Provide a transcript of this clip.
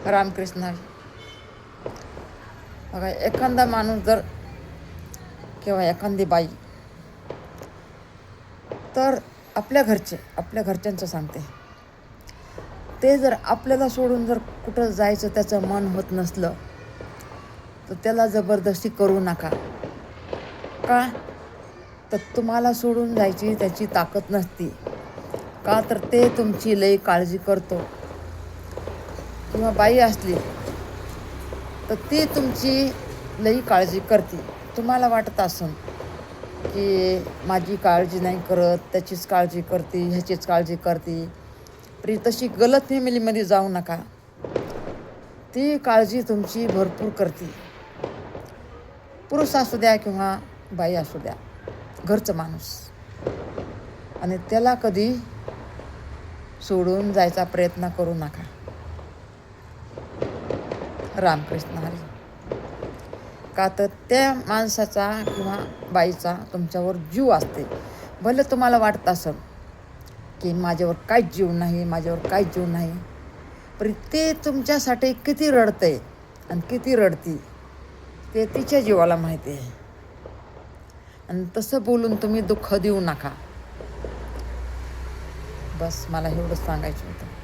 रामकृष्ण हरी. बघा, एखादा माणूस जर किंवा एखादी बाई, तर आपल्या घरच्यांचं सांगते, ते जर आपल्याला सोडून जर कुठं जायचं त्याचं मन होत नसलं तर त्याला जबरदस्ती करू नका. का? तर तुम्हाला सोडून जायची त्याची ताकद नसती. का? तर ते तुमची लई काळजी करतो. किंवा बाई असली तर ती तुमची लई काळजी करते. तुम्हाला वाटत असून की माझी काळजी नाही करत, त्याचीच काळजी करते, ह्याचीच काळजी करते, तरी तशी गलत फॅमिलीमध्ये जाऊ नका. ती काळजी तुमची भरपूर करते. पुरुष असू द्या किंवा बाई असू द्या, घरचं माणूस. आणि त्याला कधी सोडून जायचा प्रयत्न करू नका. रामकृष्ण हरी. का? तर त्या माणसाचा किंवा बाईचा तुमच्यावर जीव असते. भले तुम्हाला वाटत असेल की माझ्यावर काहीच जीव नाही, पण ते तुमच्यासाठी किती रडतंय आणि किती रडती ते तिच्या जीवाला माहिती आहे. आणि तसं बोलून तुम्ही दुःख देऊ नका. बस मला एवढंच सांगायचं होतं.